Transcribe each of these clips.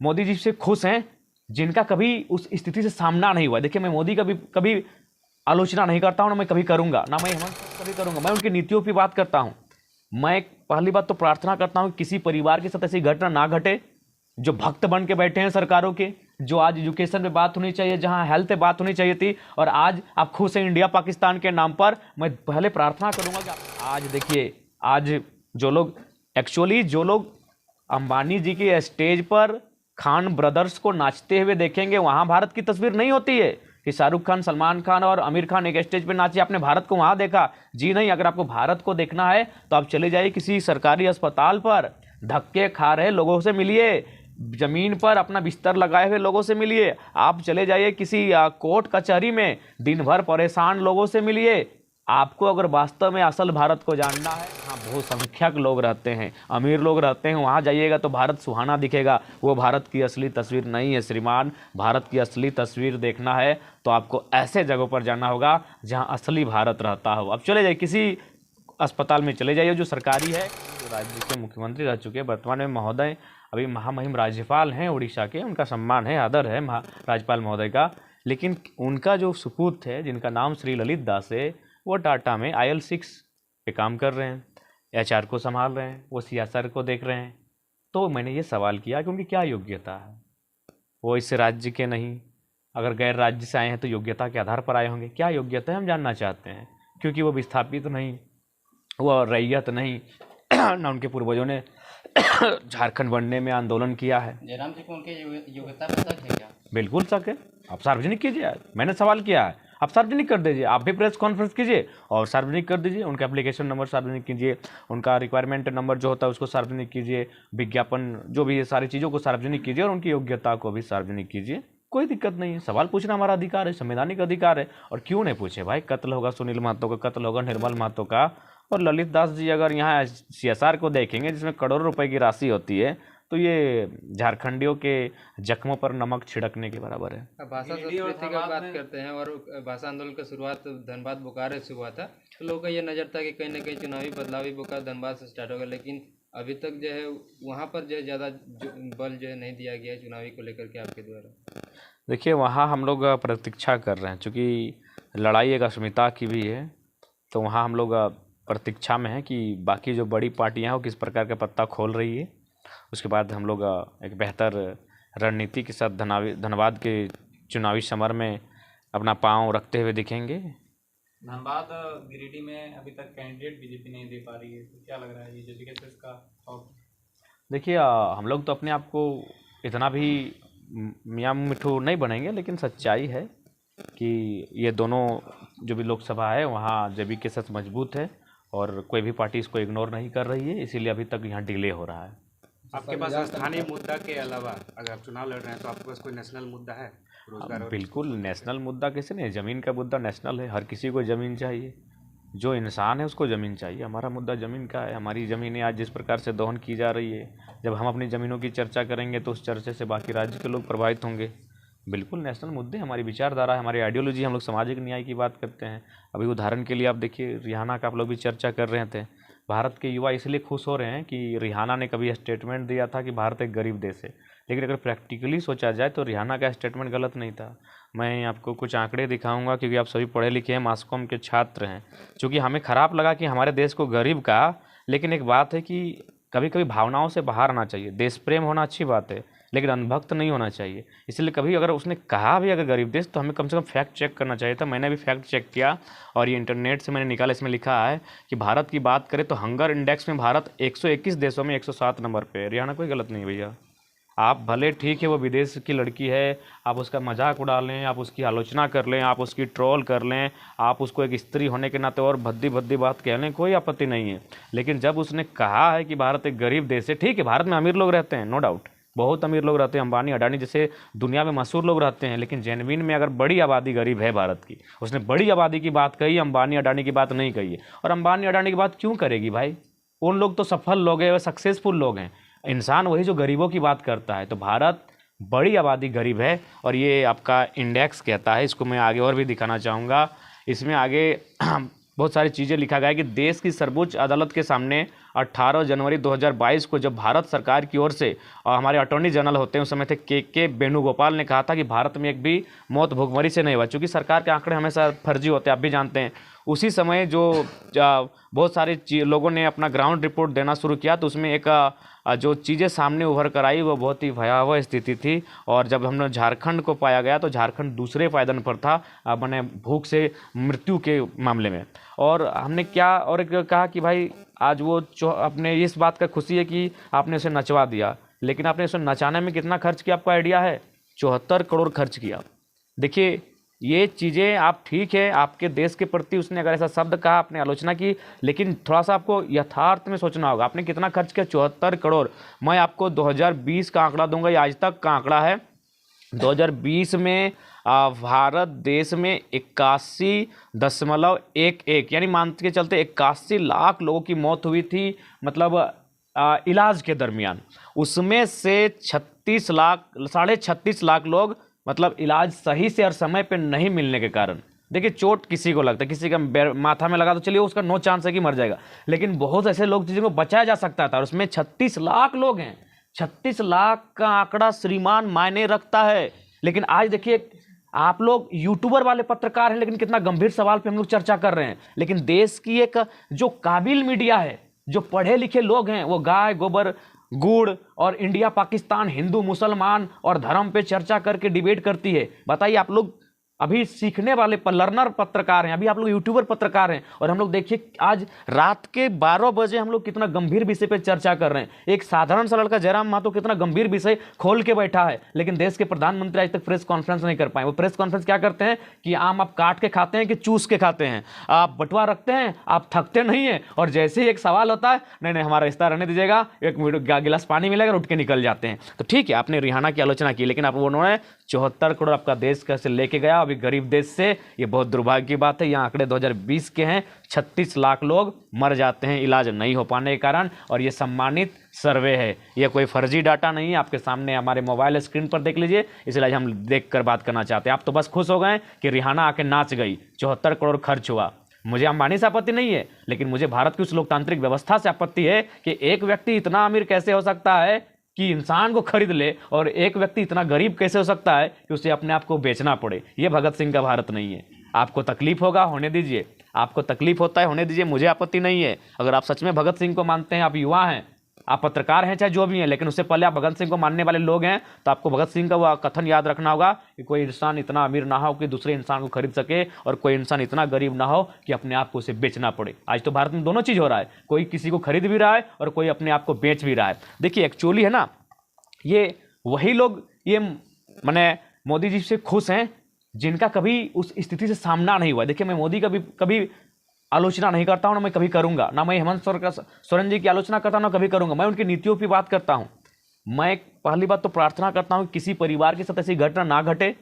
मोदी जी से खुश हैं जिनका कभी उस स्थिति से सामना नहीं हुआ। देखिए, मैं मोदी का भी कभी आलोचना नहीं करता हूँ, ना मैं कभी करूंगा, ना मैं हेमंत कभी करूंगा। मैं उनकी नीतियों की बात करता हूँ। मैं पहली बात तो प्रार्थना करता हूँ कि किसी परिवार के साथ ऐसी घटना ना घटे जो भक्त बन के बैठे हैं सरकारों के। जो आज एजुकेशन पे बात होनी चाहिए, जहां हेल्थ पे बात होनी चाहिए थी, और आज आप खुश हैं इंडिया पाकिस्तान के नाम पर। मैं पहले प्रार्थना करूंगा कि आज देखिए, आज जो लोग अंबानी जी के स्टेज पर खान ब्रदर्स को नाचते हुए देखेंगे, वहां भारत की तस्वीर नहीं होती है कि शाहरुख खान, सलमान खान और आमिर खान एक स्टेज पे नाचे, आपने भारत को वहां देखा? जी नहीं। अगर आपको भारत को देखना है तो आप चले जाइए किसी सरकारी अस्पताल पर, धक्के खा रहे लोगों से मिलिए, जमीन पर अपना बिस्तर लगाए हुए लोगों से मिलिए। आप चले जाइए किसी कोर्ट कचहरी में, दिन भर परेशान लोगों से मिलिए। आपको अगर वास्तव में असल भारत को जानना है, हाँ, बहुसंख्यक लोग रहते हैं, अमीर लोग रहते हैं, वहाँ जाइएगा तो भारत सुहाना दिखेगा। वो भारत की असली तस्वीर नहीं है श्रीमान। भारत की असली तस्वीर देखना है तो आपको ऐसे जगहों पर जाना होगा जहाँ असली भारत रहता हो। अब चले जाइए किसी अस्पताल में, चले जाइए जो सरकारी है। जो राज्य के मुख्यमंत्री रह चुके हैं वर्तमान में महोदय, अभी महामहिम राज्यपाल हैं उड़ीसा के, उनका सम्मान है, आदर है राज्यपाल महोदय का। लेकिन उनका जो सुपुत्र है जिनका नाम श्री ललित दास है, वो टाटा में IL6 पे काम कर रहे हैं, HR को संभाल रहे हैं, वो CSR को देख रहे हैं। तो मैंने ये सवाल किया कि उनकी क्या योग्यता है? वो इस राज्य के नहीं, अगर गैर राज्य से आए हैं तो योग्यता के आधार पर आए होंगे। क्या योग्यता है हम जानना चाहते हैं, क्योंकि वो विस्थापित नहीं, वो रैयत नहीं ना उनके पूर्वजों ने झारखंड बनने में आंदोलन किया है। जयराम जी को उनके योग्यता पर शक है क्या? बिल्कुल शक है। आप सार्वजनिक कीजिए, मैंने सवाल किया है, आप सार्वजनिक कर दीजिए। आप भी प्रेस कॉन्फ्रेंस कीजिए और सार्वजनिक कर दीजिए। उनका एप्लीकेशन नंबर सार्वजनिक कीजिए, उनका रिक्वायरमेंट नंबर जो होता है उसको सार्वजनिक कीजिए, विज्ञापन जो भी है सारी चीज़ों को सार्वजनिक कीजिए और उनकी योग्यता को भी सार्वजनिक कीजिए। कोई दिक्कत नहीं है, सवाल पूछना हमारा अधिकार है, संवैधानिक अधिकार है। और क्यों नहीं पूछे भाई? कत्ल होगा सुनील महतो का, कत्ल होगा निर्मल महतो का, और ललित दास जी अगर यहाँ CSR को देखेंगे जिसमें करोड़ों रुपए की राशि होती है, तो ये झारखंडियों के जख्मों पर नमक छिड़कने के बराबर है। भाषा संस्कृति का बात करते हैं, और भाषा आंदोलन का शुरुआत धनबाद बोकारो से हुआ था। तो लोगों का ये नज़र था कि कहीं ना कहीं चुनावी बदलाव भी बोकारो धनबाद से स्टार्ट होगा, लेकिन अभी तक जो है वहाँ पर जो है ज़्यादा बल जो है नहीं दिया गया है चुनावी को लेकर के आपके द्वारा। देखिए, वहाँ हम लोग प्रतीक्षा कर रहे हैं, चूँकि लड़ाई एक अस्मिता की भी है, तो वहाँ हम लोग प्रतीक्षा में हैं कि बाकी जो बड़ी पार्टियाँ हैं वो किस प्रकार का पत्ता खोल रही है। उसके बाद हम लोग एक बेहतर रणनीति के साथ धनबाद के चुनावी समर में अपना पांव रखते हुए दिखेंगे। धनबाद गिरिडीह में अभी तक कैंडिडेट बीजेपी नहीं दे पा रही है, तो क्या लग रहा है ये JPKSS का खौफ? देखिए, हम लोग तो अपने आप को इतना भी मियाँ मिठू नहीं बनेंगे, लेकिन सच्चाई है कि ये दोनों जो भी लोकसभा है वहाँ JPKSS मजबूत है और कोई भी पार्टी इसको इग्नोर नहीं कर रही है, इसीलिए अभी तक यहाँ डिले हो रहा है। आपके पास स्थानीय मुद्दा के अलावा अगर आप चुनाव लड़ रहे हैं तो आपके पास कोई नेशनल मुद्दा है? रोजगार? बिल्कुल नेशनल मुद्दा कैसे नहीं, ज़मीन का मुद्दा नेशनल है। हर किसी को ज़मीन चाहिए, जो इंसान है उसको ज़मीन चाहिए। हमारा मुद्दा ज़मीन का है। हमारी ज़मीनें आज जिस प्रकार से दोहन की जा रही है, जब हम अपनी ज़मीनों की चर्चा करेंगे तो उस चर्चे से बाकी राज्य के लोग प्रभावित होंगे। बिल्कुल नेशनल मुद्दे हमारी विचारधारा है, हमारी आइडियोलॉजी। हम लोग सामाजिक न्याय की बात करते हैं। अभी उदाहरण के लिए आप देखिए, रिहाना का आप लोग भी चर्चा कर रहे थे। भारत के युवा इसलिए खुश हो रहे हैं कि रिहाना ने कभी स्टेटमेंट दिया था कि भारत एक गरीब देश है, लेकिन अगर प्रैक्टिकली सोचा जाए तो रिहाना का स्टेटमेंट गलत नहीं था। मैं आपको कुछ आंकड़े दिखाऊंगा, क्योंकि आप सभी पढ़े लिखे हैं, मासकॉम के छात्र हैं। क्योंकि हमें ख़राब लगा कि हमारे देश को गरीब कहा, लेकिन एक बात है कि कभी कभी भावनाओं से बाहर आना चाहिए। देश प्रेम होना अच्छी बात है, लेकिन अंधभक्त नहीं होना चाहिए। इसलिए कभी अगर उसने कहा भी अगर गरीब देश, तो हमें कम से कम फैक्ट चेक करना चाहिए था। मैंने भी फैक्ट चेक किया और ये इंटरनेट से मैंने निकाला। इसमें लिखा है कि भारत की बात करें तो हंगर इंडेक्स में भारत 121 देशों में 107 नंबर पे है। हरियाणा कोई गलत नहीं भैया। आप भले ठीक है वो विदेश की लड़की है, आप उसका मजाक उड़ा लें, आप उसकी आलोचना कर लें, आप उसकी ट्रोल कर लें, आप उसको एक स्त्री होने के नाते और भद्दी भद्दी बात कह लें, कोई आपत्ति नहीं है। लेकिन जब उसने कहा है कि भारत एक गरीब देश है, ठीक है भारत में अमीर लोग रहते हैं, नो डाउट, बहुत अमीर लोग रहते हैं, अंबानी अडानी जैसे दुनिया में मशहूर लोग रहते हैं, लेकिन जेनविन में अगर बड़ी आबादी गरीब है भारत की, उसने बड़ी आबादी की बात कही, अंबानी अडानी की बात नहीं कही है। और अंबानी अडानी की बात क्यों करेगी भाई? उन लोग तो सफल लोग हैं, सक्सेसफुल लोग हैं। इंसान वही जो गरीबों की बात करता है। तो भारत बड़ी आबादी गरीब है और ये आपका इंडेक्स कहता है। इसको मैं आगे और भी दिखाना चाहूँगा। इसमें आगे बहुत सारी चीज़ें लिखा गया है कि देश की सर्वोच्च अदालत के सामने 18 जनवरी 2022 को जब भारत सरकार की ओर से और हमारे अटॉर्नी जनरल होते हैं उस समय थे के वेणुगोपाल ने कहा था कि भारत में एक भी मौत भुखमरी से नहीं हुआ, चूँकि सरकार के आंकड़े हमेशा फर्जी होते हैं, आप भी जानते हैं। उसी समय जो बहुत सारे लोगों ने अपना ग्राउंड रिपोर्ट देना शुरू किया तो उसमें एक जो चीज़ें सामने उभर कर आई वो बहुत ही भयावह स्थिति थी। और जब हमने झारखंड को पाया गया तो झारखंड दूसरे पायदान पर था मैंने भूख से मृत्यु के मामले में। और हमने क्या और एक कहा कि भाई आज वो अपने इस बात का खुशी है कि आपने उसे नचवा दिया, लेकिन आपने उसे नचाने में कितना खर्च किया आपको आइडिया है? 74 करोड़ खर्च किया। देखिए ये चीज़ें आप ठीक है, आपके देश के प्रति उसने अगर ऐसा शब्द कहा, आपने आलोचना की, लेकिन थोड़ा सा आपको यथार्थ में सोचना होगा। आपने कितना खर्च किया? 74 करोड़। मैं आपको 2020 का आंकड़ा दूंगा, ये आज तक का आंकड़ा है। 2020 में भारत देश में 81.11 यानी मान के चलते 81 लाख लोगों की मौत हुई थी, मतलब इलाज के दरमियान। उसमें से 36 लाख लोग मतलब इलाज सही से और समय पे नहीं मिलने के कारण। देखिए चोट किसी को लगता है, किसी का माथा में लगा तो चलिए उसका नो चांस है कि मर जाएगा, लेकिन बहुत ऐसे लोग जिनको बचाया जा सकता था और उसमें 36 लाख लोग हैं। 36 लाख का आंकड़ा श्रीमान मायने रखता है। लेकिन आज देखिए आप लोग यूट्यूबर वाले पत्रकार हैं, लेकिन कितना गंभीर सवाल पे हम लोग चर्चा कर रहे हैं। लेकिन देश की एक जो काबिल मीडिया है, जो पढ़े लिखे लोग हैं, वो गाय गोबर गुड़ और इंडिया पाकिस्तान, हिंदू मुसलमान और धर्म पे चर्चा करके डिबेट करती है। बताइए आप लोग अभी सीखने वाले लर्नर पत्रकार हैं, अभी आप लोग यूट्यूबर पत्रकार हैं, और हम लोग देखिए आज रात के 12 बजे हम लोग कितना गंभीर विषय पे चर्चा कर रहे हैं। एक साधारण सा लड़का जयराम महतो कितना गंभीर विषय खोल के बैठा है, लेकिन देश के प्रधानमंत्री आज तक प्रेस कॉन्फ्रेंस नहीं कर पाए। वो प्रेस कॉन्फ्रेंस क्या करते हैं कि आम आप काट के खाते हैं कि चूस के खाते हैं, आप बंटवा रखते हैं, आप थकते नहीं हैं, और जैसे ही एक सवाल होता है नहीं नहीं हमारा रिश्ता रहने दीजिएगा, एक गिलास पानी मिलेगा, उठ के निकल जाते हैं। तो ठीक है आपने रिहाना की आलोचना की, लेकिन आप उन्होंने 74 करोड़ आपका देश कैसे लेके गया अभी गरीब देश से, ये बहुत दुर्भाग्य की बात है। यहाँ आंकड़े 2020 के हैं, 36 लाख लोग मर जाते हैं इलाज नहीं हो पाने के कारण, और ये सम्मानित सर्वे है, ये कोई फर्जी डाटा नहीं है। आपके सामने हमारे मोबाइल स्क्रीन पर देख लीजिए, इसलिए हम देख कर बात करना चाहते हैं। आप तो बस खुश हो गए कि रिहाना आके नाच गई, 74 करोड़ खर्च हुआ। मुझे अंबानी से आपत्ति नहीं है, लेकिन मुझे भारत की उस लोकतांत्रिक व्यवस्था से आपत्ति है कि एक व्यक्ति इतना अमीर कैसे हो सकता है कि इंसान को खरीद ले, और एक व्यक्ति इतना गरीब कैसे हो सकता है कि उसे अपने आप को बेचना पड़े। ये भगत सिंह का भारत नहीं है। आपको तकलीफ होगा, होने दीजिए, आपको तकलीफ होता है होने दीजिए, मुझे आपत्ति नहीं है। अगर आप सच में भगत सिंह को मानते हैं, आप युवा हैं, आप पत्रकार हैं, चाहे जो भी हैं, लेकिन उससे पहले आप भगत सिंह को मानने वाले लोग हैं, तो आपको भगत सिंह का वह कथन याद रखना होगा कि कोई इंसान इतना अमीर ना हो कि दूसरे इंसान को खरीद सके, और कोई इंसान इतना गरीब ना हो कि अपने आप को उसे बेचना पड़े। आज तो भारत में दोनों चीज़ हो रहा है, कोई किसी को खरीद भी रहा है और कोई अपने आप को बेच भी रहा है। देखिए एक्चुअली है ना, ये वही लोग ये मैंने मोदी जी से खुश हैं जिनका कभी उस स्थिति से सामना नहीं हुआ। देखिए मैं मोदी का भी कभी आलोचना नहीं करता हूँ, ना मैं कभी करूंगा, ना मैं हेमंत सोरेन जी की आलोचना करता हूँ, ना कभी करूंगा। मैं उनकी नीतियों की बात करता हूँ। मैं पहली बात तो प्रार्थना करता हूँ किसी परिवार के साथ ऐसी घटना ना घटे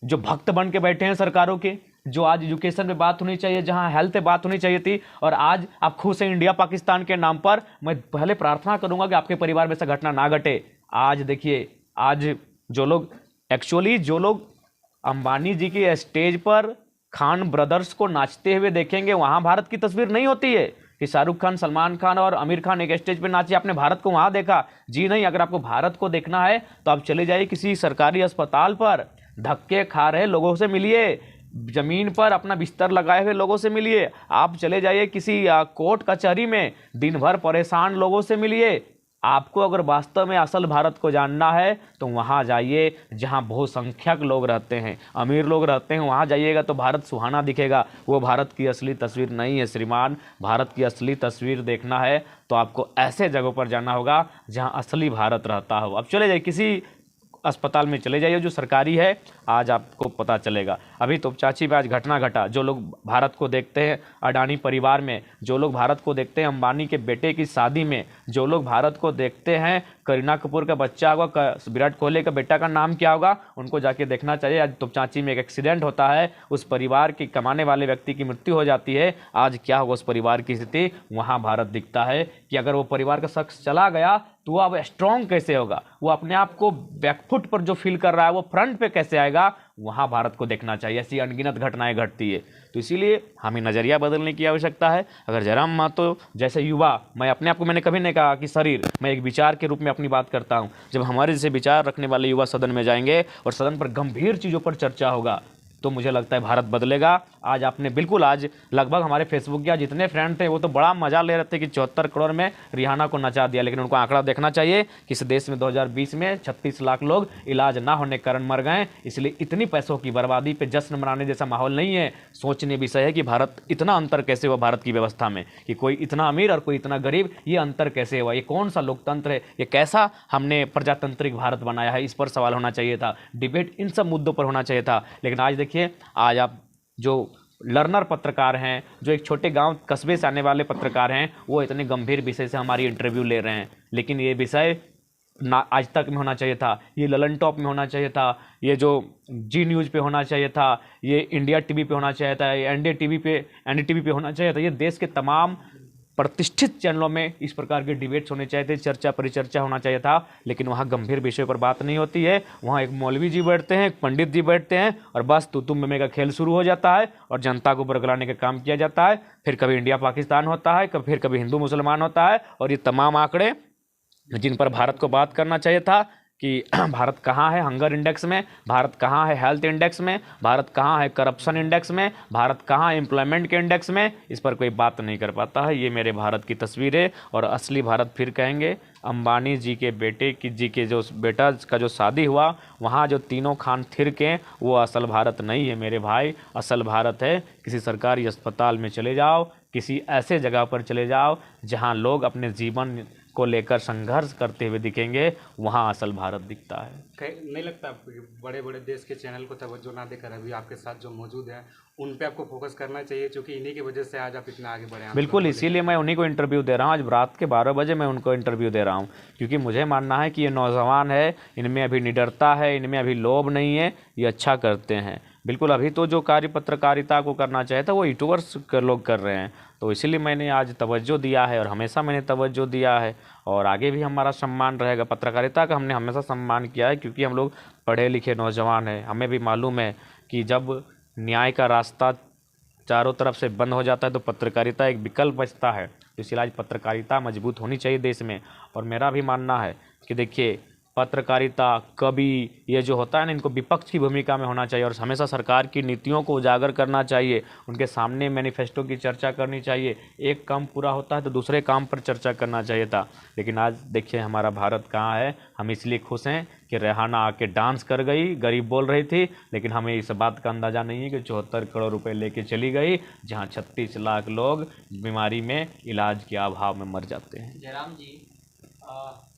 जो भक्त बन के बैठे हैं सरकारों के, जो आज एजुकेशन पे बात होनी चाहिए, जहां हेल्थ पे बात होनी चाहिए थी, और आज आप खुश हैं इंडिया पाकिस्तान के नाम पर। मैं पहले प्रार्थना करूंगा कि आपके परिवार में ऐसा घटना ना घटे। आज देखिए, आज जो लोग एक्चुअली जो लोग अंबानी जी की स्टेज पर खान ब्रदर्स को नाचते हुए देखेंगे, वहां भारत की तस्वीर नहीं होती है कि शाहरुख खान, सलमान खान और आमिर खान एक स्टेज पे नाचे, आपने भारत को वहां देखा जी नहीं। अगर आपको भारत को देखना है तो आप चले जाइए किसी सरकारी अस्पताल पर, धक्के खा रहे लोगों से मिलिए, जमीन पर अपना बिस्तर लगाए हुए लोगों से मिलिए। आप चले जाइए किसी कोर्ट कचहरी में, दिन भर परेशान लोगों से मिलिए। आपको अगर वास्तव में असल भारत को जानना है तो वहाँ जाइए जहाँ बहुसंख्यक लोग रहते हैं, अमीर लोग रहते हैं, वहाँ जाइएगा तो भारत सुहाना दिखेगा। वो भारत की असली तस्वीर नहीं है श्रीमान। भारत की असली तस्वीर देखना है तो आपको ऐसे जगहों पर जाना होगा जहाँ असली भारत रहता हो। अब चले जाइए किसी अस्पताल में चले जाइए जो सरकारी है, आज आपको पता चलेगा। अभी तो चाची में आज घटना घटा, जो लोग भारत को देखते हैं अडानी परिवार में, जो लोग भारत को देखते हैं अंबानी के बेटे की शादी में, जो लोग भारत को देखते हैं करीना कपूर का बच्चा होगा, विराट कोहली का बेटा का नाम क्या होगा, उनको जाके देखना चाहिए। आज तो चाची में एक एक्सीडेंट होता है, उस परिवार के कमाने वाले व्यक्ति की मृत्यु हो जाती है, आज क्या होगा उस परिवार की स्थिति, वहाँ भारत दिखता है कि अगर वो परिवार का शख्स चला गया तो वो अब स्ट्रांग कैसे होगा, वो अपने आप को बैकफुट पर जो फील कर रहा है वो फ्रंट पे कैसे आएगा, वहाँ भारत को देखना चाहिए। ऐसी अनगिनत घटनाएं घटती है, तो इसीलिए हमें नज़रिया बदलने की आवश्यकता है। अगर जयराम महतो जैसे युवा, मैं अपने आप को, मैंने कभी नहीं कहा कि शरीर, मैं एक विचार के रूप में अपनी बात करता हूँ। जब हमारे जैसे विचार रखने वाले युवा सदन में जाएंगे और सदन पर गंभीर चीज़ों पर चर्चा होगा, तो मुझे लगता है भारत बदलेगा। आज आपने बिल्कुल, आज लगभग हमारे फेसबुक के जितने फ्रेंड थे वो तो बड़ा मजा ले रहे थे कि 74 करोड़ में रिहाना को नचा दिया, लेकिन उनको आंकड़ा देखना चाहिए कि इस देश में 2020 में 36 लाख लोग इलाज ना होने के कारण मर गए। इसलिए इतनी पैसों की बर्बादी पे जश्न मनाने जैसा माहौल नहीं है। सोचने विषय है कि भारत, इतना अंतर कैसे हुआ भारत की व्यवस्था में, कि कोई इतना अमीर और कोई इतना गरीब, ये अंतर कैसे हुआ, ये कौन सा लोकतंत्र है, ये कैसा हमने प्रजातांत्रिक भारत बनाया है, इस पर सवाल होना चाहिए था। डिबेट इन सब मुद्दों पर होना चाहिए था। लेकिन आज देखिए, आज आप जो लर्नर पत्रकार हैं, जो एक छोटे गांव कस्बे से आने वाले पत्रकार हैं, वो इतने गंभीर विषय से हमारी इंटरव्यू ले रहे हैं। लेकिन ये विषय ना आज तक में होना चाहिए था, ये ललन टॉप में होना चाहिए था, ये जो जी न्यूज़ पे होना चाहिए था, ये इंडिया टीवी पे होना चाहिए था, ये एनडीटीवी पे होना चाहिए था। ये देश के तमाम प्रतिष्ठित चैनलों में इस प्रकार के डिबेट्स होने चाहिए थे, चर्चा परिचर्चा होना चाहिए था। लेकिन वहाँ गंभीर विषयों पर बात नहीं होती है। वहाँ एक मौलवी जी बैठते हैं, एक पंडित जी बैठते हैं, और बस तू तुम में का खेल शुरू हो जाता है और जनता को बरगलाने का काम किया जाता है। फिर कभी इंडिया पाकिस्तान होता है, फिर कभी हिंदू मुसलमान होता है। और ये तमाम आंकड़े जिन पर भारत को बात करना चाहिए था कि भारत कहाँ है हंगर इंडेक्स में, भारत कहाँ है हेल्थ इंडेक्स में, भारत कहाँ है करप्शन इंडेक्स में, भारत कहाँ है एम्प्लॉयमेंट के इंडेक्स में, इस पर कोई बात नहीं कर पाता है। ये मेरे भारत की तस्वीर है। और असली भारत फिर कहेंगे, अंबानी जी के बेटे की जी के जो बेटा का जो शादी हुआ, वहाँ जो तीनों खान थिरके, वो असल भारत नहीं है मेरे भाई। असल भारत है किसी सरकारी अस्पताल में चले जाओ, किसी ऐसे जगह पर चले जाओ जहाँ लोग अपने जीवन को लेकर संघर्ष करते हुए दिखेंगे, वहाँ असल भारत दिखता है। नहीं लगता आपको कि बड़े बड़े देश के चैनल को तवज्जो ना देकर अभी आपके साथ जो मौजूद हैं उन पे आपको फोकस करना चाहिए, क्योंकि इन्हीं की वजह से आज आप इतना आगे बढ़े हैं? बिल्कुल, इसीलिए मैं उन्हीं को इंटरव्यू दे रहा हूँ। आज रात के 12 बजे मैं उनको इंटरव्यू दे रहा हूँ, क्योंकि मुझे मानना है कि ये नौजवान है, इनमें अभी निडरता है, इनमें अभी लोभ नहीं है, ये अच्छा करते हैं। बिल्कुल, अभी तो जो कार्य पत्रकारिता को करना चाहिए था वो यूट्यूबर्स लोग कर रहे हैं। तो इसीलिए मैंने आज तवज्जो दिया है, और हमेशा मैंने तवज्जो दिया है, और आगे भी हमारा सम्मान रहेगा। पत्रकारिता का हमने हमेशा सम्मान किया है, क्योंकि हम लोग पढ़े लिखे नौजवान हैं। हमें भी मालूम है कि जब न्याय का रास्ता चारों तरफ से बंद हो जाता है तो पत्रकारिता एक विकल्प बचता है। तो इसलिए आज पत्रकारिता मजबूत होनी चाहिए देश में। और मेरा भी मानना है कि देखिए, पत्रकारिता कभी ये जो होता है ना, इनको विपक्ष की भूमिका में होना चाहिए और हमेशा सरकार की नीतियों को उजागर करना चाहिए, उनके सामने मैनिफेस्टो की चर्चा करनी चाहिए। एक काम पूरा होता है तो दूसरे काम पर चर्चा करना चाहिए था। लेकिन आज देखिए हमारा भारत कहाँ है। हम इसलिए खुश हैं कि रेहाना आके डांस कर गई, गरीब बोल रही थी, लेकिन हमें इस बात का अंदाज़ा नहीं है कि 74 करोड़ रुपए लेके चली गई, जहाँ 36 लाख लोग बीमारी में इलाज के अभाव में मर जाते हैं। जयराम जी,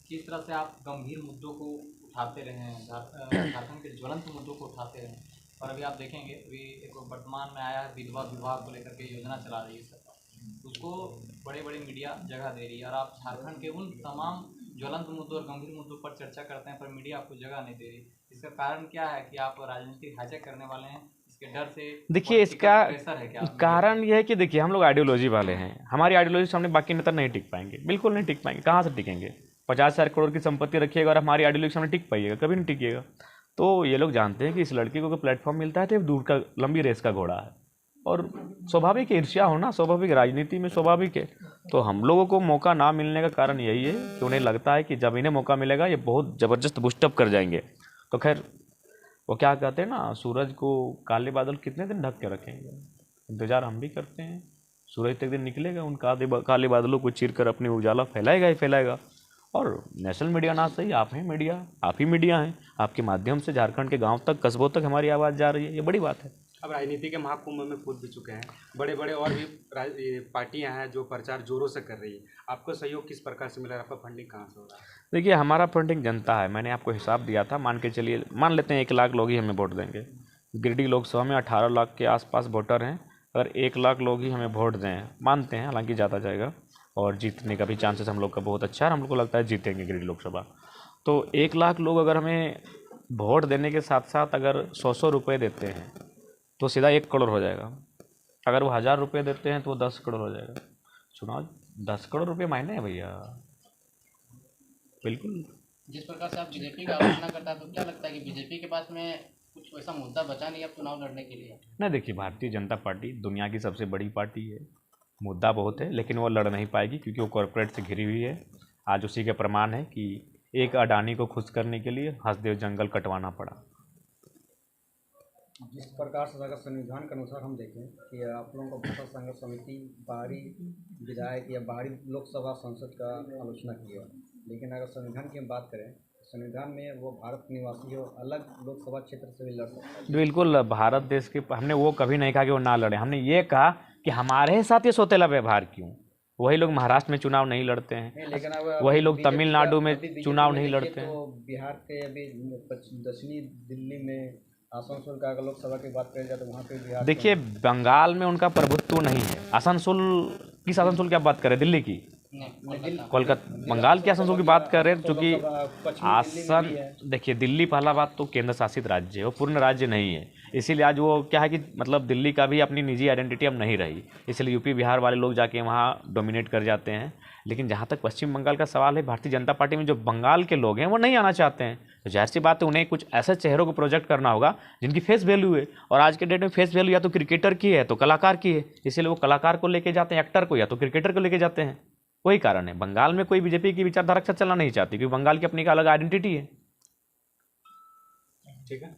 किस तरह से आप गंभीर मुद्दों को उठाते रहे हैं, झारखंड के ज्वलंत मुद्दों को उठाते रहे हैं, और अभी आप देखेंगे अभी एक वर्तमान में आया है विधवा विवाह को लेकर के योजना चला रही है सरकार, उसको बड़े बड़े मीडिया जगह दे रही है, और आप झारखंड के उन तमाम ज्वलंत मुद्दों और गंभीर मुद्दों पर चर्चा करते हैं पर मीडिया आपको जगह नहीं दे रही। इसका कारण क्या है कि आप राजनीतिक हाईजैक करने वाले हैं, इसके डर से? देखिए, इसका प्रेशर है क्या? कारण यह है कि देखिए, हम लोग आइडियोलॉजी वाले हैं। हमारी आइडियोलॉजी सामने बाकी नेता नहीं टिक पाएंगे, बिल्कुल नहीं टिक पाएंगे। कहाँ से टिकेंगे? 50,000 करोड़ की संपत्ति रखिएगा और हमारी आइडियोलॉजी सामने टिक पाइएगा? कभी नहीं टिकिएगा। तो ये लोग जानते हैं कि इस लड़की को प्लेटफॉर्म मिलता है तो दूर का लंबी रेस का घोड़ा है, और स्वाभाविक ईर्ष्या होना स्वाभाविक, राजनीति में स्वाभाविक है। तो हम लोगों को मौका ना मिलने का कारण यही है कि उन्हें लगता है कि जब इन्हें मौका मिलेगा ये बहुत ज़बरदस्त बूस्टअप कर जाएंगे। तो खैर, वो क्या कहते हैं ना, सूरज को काले बादल कितने दिन ढक के रखेंगे, इंतज़ार हम भी करते हैं। सूरज एक दिन निकलेगा, उन काले बादलों को चीर कर अपनी उजाला फैलाएगा ही फैलाएगा। और नेशनल मीडिया ना सही, आप हैं मीडिया, आप ही मीडिया हैं। आपके माध्यम से झारखंड के गांव तक, कस्बों तक हमारी आवाज़ जा रही है, ये बड़ी बात है। अब राजनीति के महाकुंभ में कूद भी चुके हैं, बड़े बड़े और भी पार्टियां हैं जो प्रचार जोरों से कर रही है। आपको सहयोग किस प्रकार से मिला है? आपका फंडिंग कहाँ से हो रहा है? देखिए, हमारा फंडिंग जनता है। मैंने आपको हिसाब दिया था, मान के चलिए, मान लेते हैं 1 लाख लोग ही हमें वोट देंगे। गिरिडीह लोकसभा में 18 लाख के आसपास वोटर हैं। अगर 1 लाख लोग ही हमें वोट दें, मानते हैं हालांकि ज़्यादा जाएगा और जीतने का भी चांसेस हम लोग का बहुत अच्छा है, हम लोग को लगता है जीतेंगे गिरिडीह लोकसभा। तो 1 लाख लोग अगर हमें वोट देने के साथ साथ अगर 100 रुपये देते हैं तो सीधा 1 करोड़ हो जाएगा। अगर वो 1000 रुपये देते हैं तो वो 10 करोड़ हो जाएगा। चुनाव 10 करोड़ रुपये मायने हैं भैया, बिल्कुल। जिस प्रकार से आप बीजेपी का आलोचना करता है, तो क्या लगता है कि बीजेपी के पास में कुछ वैसा मुद्दा बचा नहीं अब चुनाव लड़ने के लिए? नहीं, देखिए, भारतीय जनता पार्टी दुनिया की सबसे बड़ी पार्टी है। मुद्दा बहुत है, लेकिन वो लड़ नहीं पाएगी क्योंकि वो कॉरपोरेट से घिरी हुई है। आज उसी के प्रमाण है कि एक अडानी को खुश करने के लिए हंसदेव जंगल कटवाना पड़ा। जिस प्रकार से अगर संविधान के अनुसार हम देखें कि आप लोगों को भाषा संघर्ष समिति बाहरी विधायक या बाहरी लोकसभा संसद का आलोचना की है, लेकिन अगर संविधान की हम बात करें, संविधान में वो भारत निवासी हो, अलग लोकसभा क्षेत्र से भी लड़ सकता है। बिल्कुल, भारत देश के हमने वो कभी नहीं कहा कि वो ना लड़े। हमने ये कहा कि हमारे साथ ये सौतेला व्यवहार क्यों। वही लोग महाराष्ट्र में चुनाव नहीं लड़ते हैं, लेकिन अब वही लोग बीजेपी तमिलनाडु में अभी बीजेपी चुनाव में नहीं देखिए लड़ते हैं। तो बिहार के अभी दक्षिणी दिल्ली में आसनसोल का अगर लोकसभा की बात करें जाए तो वहाँ पे बिहार देखिए, बंगाल में उनका प्रभुत्व नहीं है। आसनसोल, किस आसनसोल की आप बात करें? दिल्ली की, कोलकाता, बंगाल के आसनसोल की बात कर रहे हैं, क्योंकि आसन, देखिए, दिल्ली पहला बात तो केंद्र शासित राज्य है, वो पूर्ण राज्य नहीं है। इसीलिए आज वो क्या है कि मतलब दिल्ली का भी अपनी निजी आइडेंटिटी अब नहीं रही, इसलिए यूपी बिहार वाले लोग जाके वहाँ डोमिनेट कर जाते हैं। लेकिन जहाँ तक पश्चिम बंगाल का सवाल है, भारतीय जनता पार्टी में जो बंगाल के लोग हैं वो नहीं आना चाहते हैं, तो जाहिर सी बात है उन्हें कुछ ऐसे चेहरों को प्रोजेक्ट करना होगा जिनकी फेस वैल्यू है। और आज के डेट में फेस वैल्यू या तो क्रिकेटर की है तो कलाकार की है, इसीलिए वो कलाकार को लेके जाते हैं, एक्टर को या तो क्रिकेटर को लेके जाते हैं। वही कारण है, बंगाल में कोई बीजेपी की विचारधारा के साथ चलना नहीं चाहती, क्योंकि बंगाल की अपनी का अलग आइडेंटिटी है। ठीक है।